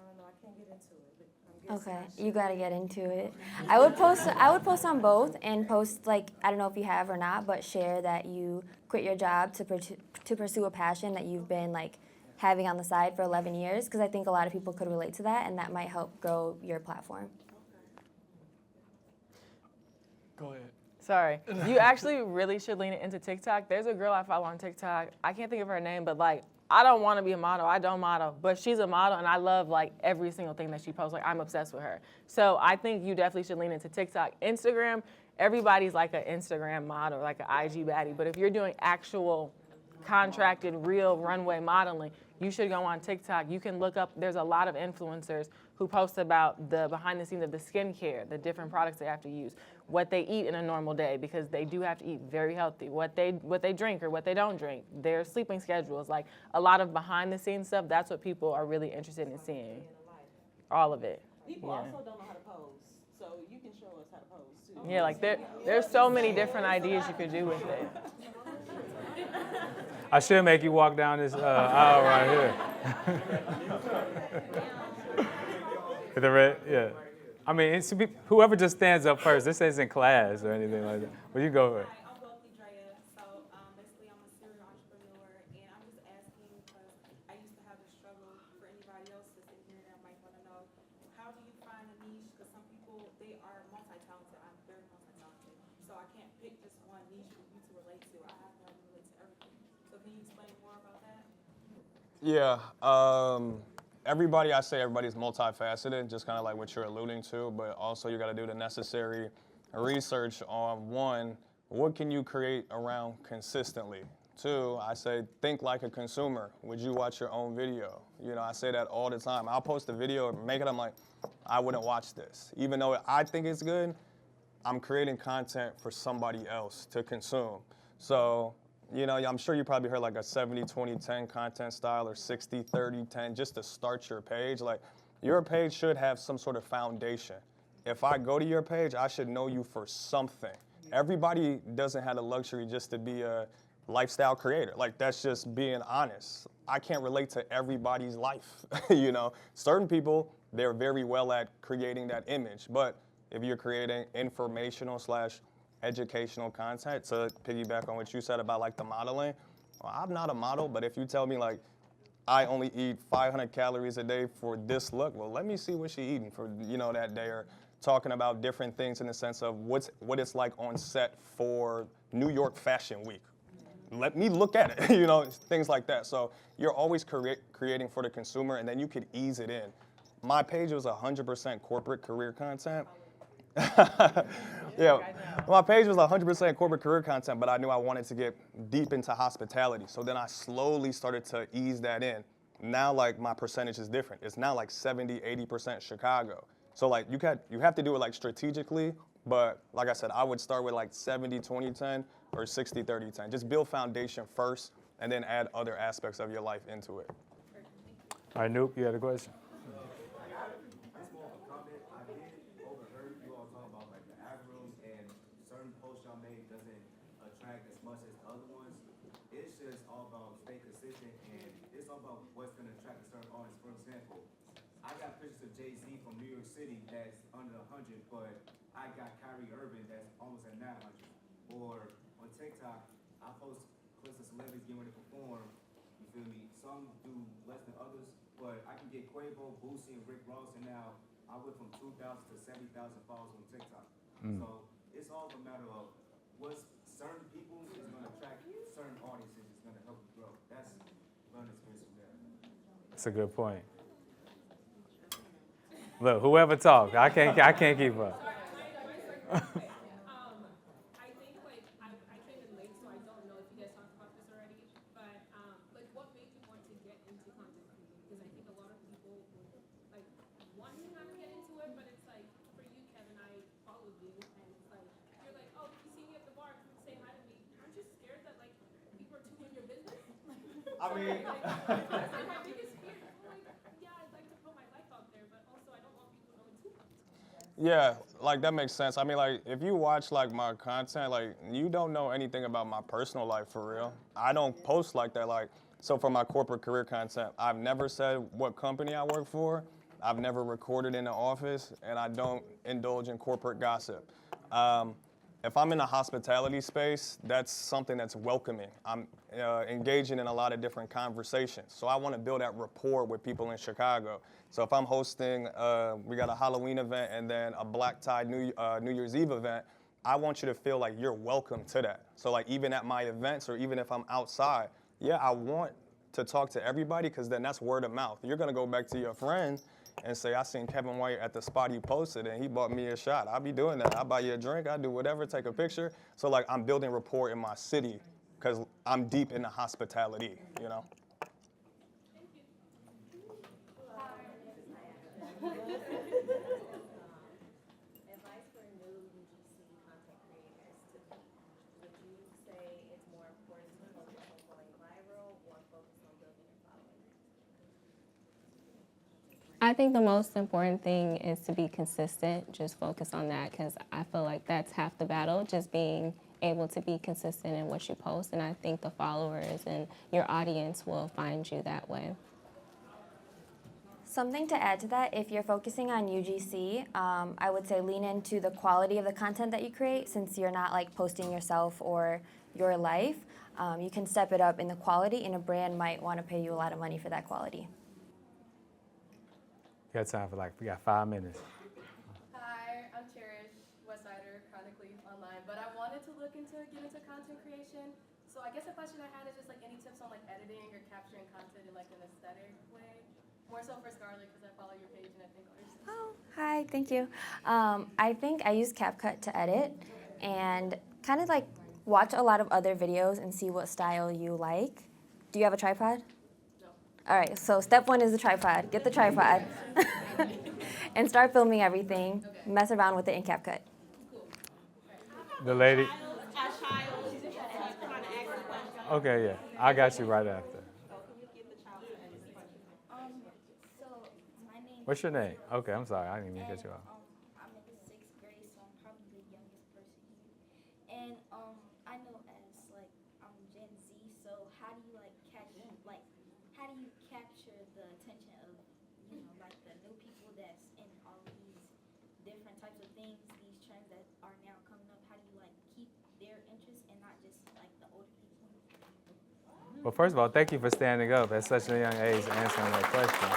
don't know. I can't get into it, but I'm guessing Okay, I should. you gotta get into it. I would post on both and post like I don't know if you have or not, but share that you quit your job to pursue a passion that you've been like having on the side for 11 years because I think a lot of people could relate to that and that might help grow your platform. Go ahead. Sorry. You actually really should lean into TikTok. There's a girl I follow on TikTok. I can't think of her name, but like, I don't want to be a model. I don't model, but she's a model, and I love like every single thing that she posts. Like, I'm obsessed with her. So I think you definitely should lean into TikTok. Instagram, everybody's like an Instagram model, like an IG baddie. But if you're doing actual contracted, real runway modeling, you should go on TikTok. You can look up, there's a lot of influencers who post about the behind the scenes of the skincare, the different products they have to use, what they eat in a normal day, because they do have to eat very healthy, what they drink or what they don't drink, their sleeping schedules, like a lot of behind the scenes stuff. That's what people are really interested in seeing. All of it. People also don't know how to pose, so you can show us how to pose too. Yeah, like there's so many different ideas you could do with it. I should make you walk down this aisle right here. The red, yeah. I mean, whoever just stands up first. This isn't class or anything like that. But you go ahead. I'm Trey. So basically, I'm a serial entrepreneur, and I'm just asking because I used to have a struggle for anybody else that's in here that might want to know, how do you find a niche? Because some people, they are multi-talented. I'm very multi-talented. So I can't pick just one niche for you to relate to. I have to relate to everything. So can you explain more about that? Yeah. Everybody's multifaceted, just kind of like what you're alluding to, but also you got to do the necessary research on one, what can you create around consistently? Two, I say think like a consumer. Would you watch your own video? You know, I say that all the time. I'll post a video, I'm like, I wouldn't watch this. Even though I think it's good, I'm creating content for somebody else to consume. So, you know, I'm sure you probably heard like a 70-20-10 content style or 60-30-10 just to start your page. Like, your page should have some sort of foundation. If I go to your page, I should know you for something. Everybody doesn't have the luxury just to be a lifestyle creator. Like, that's just being honest. I can't relate to everybody's life, you know. Certain people, they're very well at creating that image. But if you're creating informational / educational content, to piggyback on what you said about like the modeling, well, I'm not a model, but if you tell me like I only eat 500 calories a day for this look, well, let me see what she eating for, you know, that day, or talking about different things in the sense of what it's like on set for New York Fashion Week. Let me look at it, you know, things like that. So you're always creating for the consumer, and then you could ease it in. My page was 100% corporate career content. Yeah, my page was 100% corporate career content, but I knew I wanted to get deep into hospitality. So then I slowly started to ease that in. Now, like, my percentage is different. It's now like 70-80% Chicago. So like you have to do it like strategically, but like I said, I would start with like 70-20-10 or 60-30-10. Just build foundation first and then add other aspects of your life into it. All right, Noop, you had a question? Jay-Z from New York City that's under 100, but I got Conyears-Ervin that's almost at 900. Or on TikTok, I post clips of celebrities getting ready to perform. You feel me? Some do less than others, but I can get Quavo, Boosie, and Rick Ross, and now I went from 2,000 to 70,000 followers on TikTok. So it's all a matter of what's certain people is going to attract certain audiences. It's going to help you grow. That's learning experience from there. That's a good point. Look, whoever talks, I can't keep up. I think like I came in late, so I don't know if you guys talked about this already. But like, what made you want to get into content creating? Because I think a lot of people like want to kind of get into it, but it's like for you, Kevin, I followed you, and it's like you're like, oh, if you see me at the bar, come say hi to me. Aren't you scared that like people are too in your business? I mean. That's like my biggest fear. I'm like, yeah, I'd like to put my life out there, but also I don't want people knowing too much. Yeah, like that makes sense. I mean, like if you watch like my content, like you don't know anything about my personal life for real. I don't post like that. Like, so for my corporate career content, I've never said what company I work for. I've never recorded in the office, and I don't indulge in corporate gossip. If I'm in a hospitality space, that's something that's welcoming. I'm engaging in a lot of different conversations. So I want to build that rapport with people in Chicago. So if I'm hosting, we got a Halloween event and then a black tie New Year's Eve event, I want you to feel like you're welcome to that. So like even at my events or even if I'm outside, yeah, I want to talk to everybody because then that's word of mouth. You're going to go back to your friend and say, I seen Kevin White at the spot he posted and he bought me a shot. I'll be doing that. I'll buy you a drink. I'll do whatever, take a picture. So like I'm building rapport in my city because I'm deep into hospitality, you know? Advice for new UGC content creators to be. Would you say it's more important to focus on going viral or focus on building your following? I think the most important thing is to be consistent. Just focus on that because I feel like that's half the battle, just being able to be consistent in what you post. And I think the followers and your audience will find you that way. Something to add to that, if you're focusing on UGC, I would say lean into the quality of the content that you create since you're not like posting yourself or your life. You can step it up in the quality and a brand might want to pay you a lot of money for that quality. We got time for we got 5 minutes. Hi, I'm Cherish, Westsider, chronically online, but I wanted to get into content creation. So I guess the question I had is just like any tips on like editing or capturing content in like an aesthetic way? More so for Scarlett because I follow your page and I think others. Oh, hi, thank you. I think I use CapCut to edit and kind of like watch a lot of other videos and see what style you like. Do you have a tripod? No. All right, so step 1 is the tripod. Get the tripod and start filming everything. Okay. Mess around with it in CapCut. The lady. Okay, yeah, I got you right after. What's your name? Okay, I'm sorry, I didn't even get you off. I'm in the 6th grade, so I'm probably the youngest person here. And I know as like I'm Gen Z, so how do you how do you capture the attention of like the new people that's in all of these different types of things, these trends that are now coming up? How do you like keep their interest and not just like the older people? Well, first of all, thank you for standing up at such a young age and answering that question.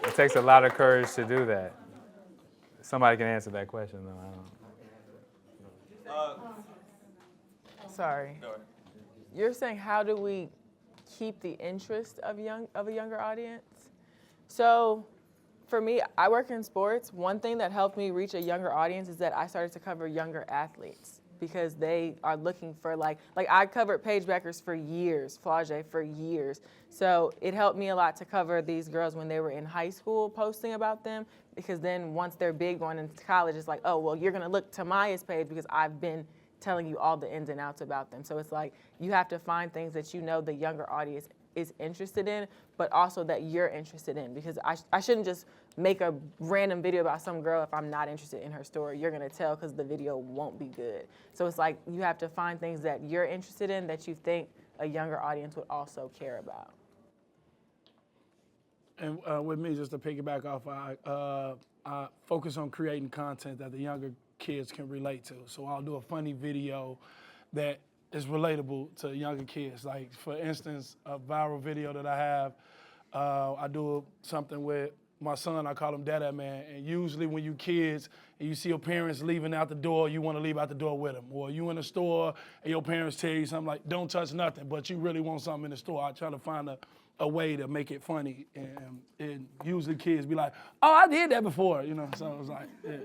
It takes a lot of courage to do that. Somebody can answer that question, though. I don't. Sorry. You're saying how do we keep the interest of a younger audience? So for me, I work in sports. One thing that helped me reach a younger audience is that I started to cover younger athletes because they are looking for like I covered Paige Beckers for years, Flage for years. So it helped me a lot to cover these girls when they were in high school, posting about them, because then once they're big going into college, it's like, oh, well, you're going to look to Maya's page because I've been telling you all the ins and outs about them. So it's like you have to find things that the younger audience is interested in, but also that you're interested in, because I shouldn't just make a random video about some girl if I'm not interested in her story. You're gonna tell because the video won't be good. So it's like you have to find things that you're interested in that you think a younger audience would also care about. And with me, just to piggyback off, I focus on creating content that the younger kids can relate to. So I'll do a funny video that is relatable to younger kids. Like, for instance, a viral video that I have, I do something with my son. I call him Dada Man. And usually when you kids and you see your parents leaving out the door, you want to leave out the door with them. Or you in the store and your parents tell you something like, don't touch nothing, but you really want something in the store. I try to find a way to make it funny. And usually kids be like, oh, I did that before, So it was like, yeah.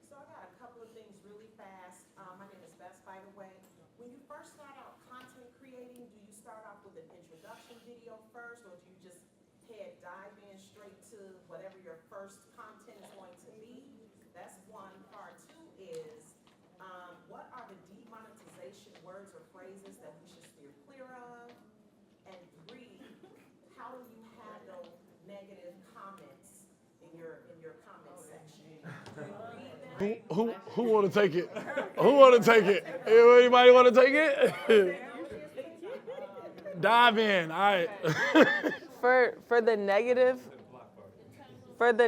So I got a couple of things really fast. My name is Bess, by the way. When you first start out content creating, do you start off with an introduction video first, or do you just dive in straight to whatever your first content is going to be? That's one. Part 2 is, what are the demonetization words or phrases that we should steer clear of? And 3, how do you handle negative comments in your comment section? Do you read them? Who want to take it? Who want to take it? Anybody want to take it? Dive in, all right. For the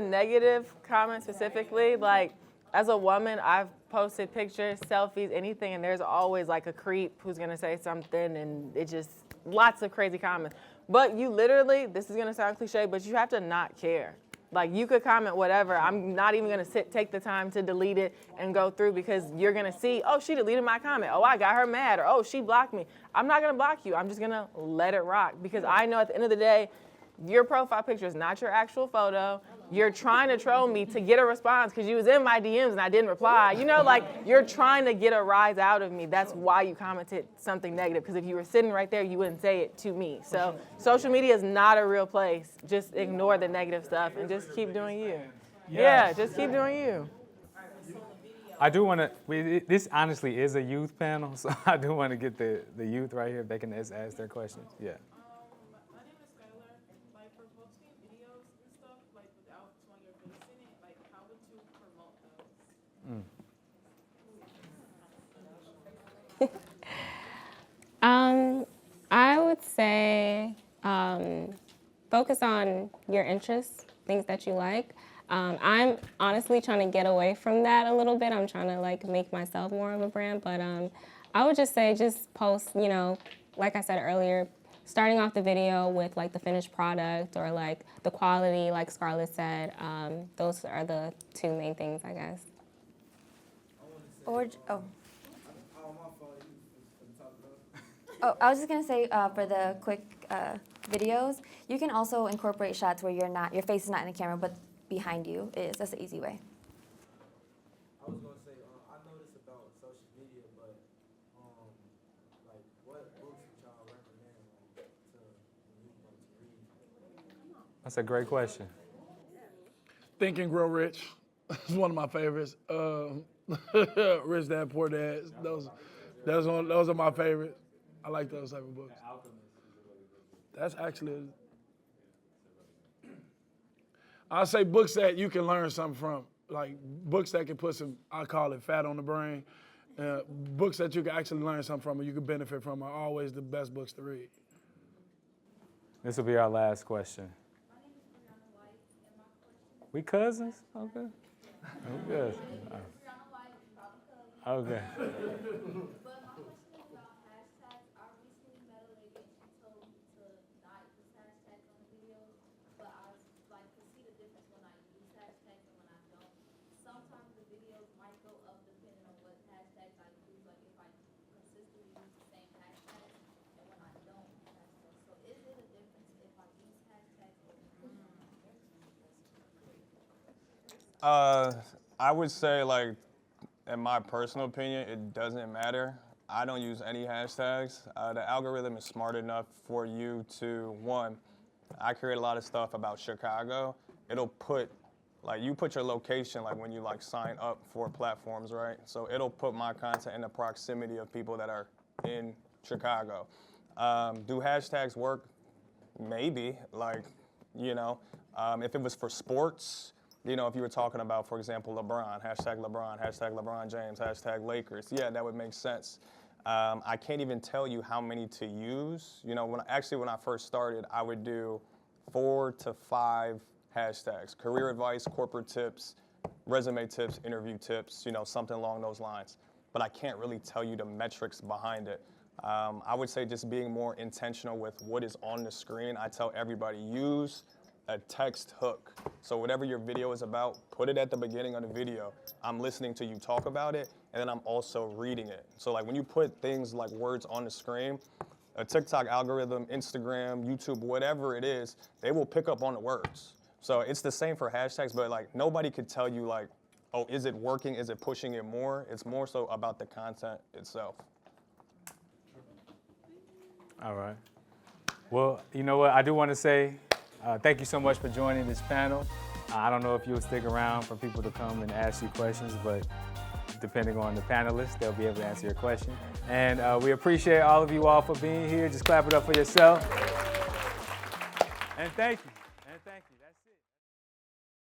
negative comments specifically, like as a woman, I've posted pictures, selfies, anything, and there's always like a creep who's gonna say something, and it just lots of crazy comments. But you literally, this is gonna sound cliche, but you have to not care. Like you could comment whatever. I'm not even gonna take the time to delete it and go through because you're gonna see, oh, she deleted my comment. Oh, I got her mad, or oh, she blocked me. I'm not gonna block you. I'm just gonna let it rock because I know at the end of the day, your profile picture is not your actual photo. You're trying to troll me to get a response because you was in my DMs and I didn't reply. You know, like you're trying to get a rise out of me. That's why you commented something negative, because if you were sitting right there, you wouldn't say it to me. So social media is not a real place. Just ignore the negative stuff and just keep doing you. Yeah, just keep doing you. I do want to, this honestly is a youth panel, so I do want to get the youth right here if they can ask their questions. Yeah. I would say focus on your interests, things that you like. I'm honestly trying to get away from that a little bit. I'm trying to like make myself more of a brand, but I would just say just post, you know, like I said earlier, starting off the video with like the finished product or like the quality, like Scarlett said. Those are the two main things, I guess. Or, Oh, I was just gonna say for the quick videos, you can also incorporate shots where your face is not in the camera, but behind you is. That's an easy way. I was gonna say, I noticed about social media, but like, what books would y'all recommend to read? That's a great question. Think and Grow Rich. It's one of my favorites. Rich Dad, Poor Dad. Those are my favorites. I like those type of books. That's actually, I'll say books that you can learn something from. Like books that can put some, I call it fat on the brain. Books that you can actually learn something from or you can benefit from are always the best books to read. This will be our last question. We cousins? Okay. Okay. Okay. I would say, like, in my personal opinion, it doesn't matter. I don't use any hashtags. The algorithm is smart enough for you to, one, I create a lot of stuff about Chicago. It'll put, like, you put your location, like, when you, like, sign up for platforms, right? So it'll put my content in the proximity of people that are in Chicago. Do hashtags work? Maybe, like, you know, if it was for sports, you know, if you were talking about, for example, LeBron, hashtag LeBron James, hashtag Lakers, yeah, that would make sense. I can't even tell you how many to use. You know, when I first started, I would do 4 to 5 hashtags: career advice, corporate tips, resume tips, interview tips, you know, something along those lines. But I can't really tell you the metrics behind it. I would say just being more intentional with what is on the screen. I tell everybody, use a text hook. So whatever your video is about, put it at the beginning of the video. I'm listening to you talk about it, and then I'm also reading it. So like when you put things like words on the screen, a TikTok algorithm, Instagram, YouTube, whatever it is, they will pick up on the words. So it's the same for hashtags, but like nobody could tell you like, oh, is it working? Is it pushing it more? It's more so about the content itself. All right. Well, you know what? I do want to say thank you so much for joining this panel. I don't know if you'll stick around for people to come and ask you questions, but depending on the panelists, they'll be able to answer your question. And we appreciate all of you all for being here. Just clap it up for yourself. And thank you.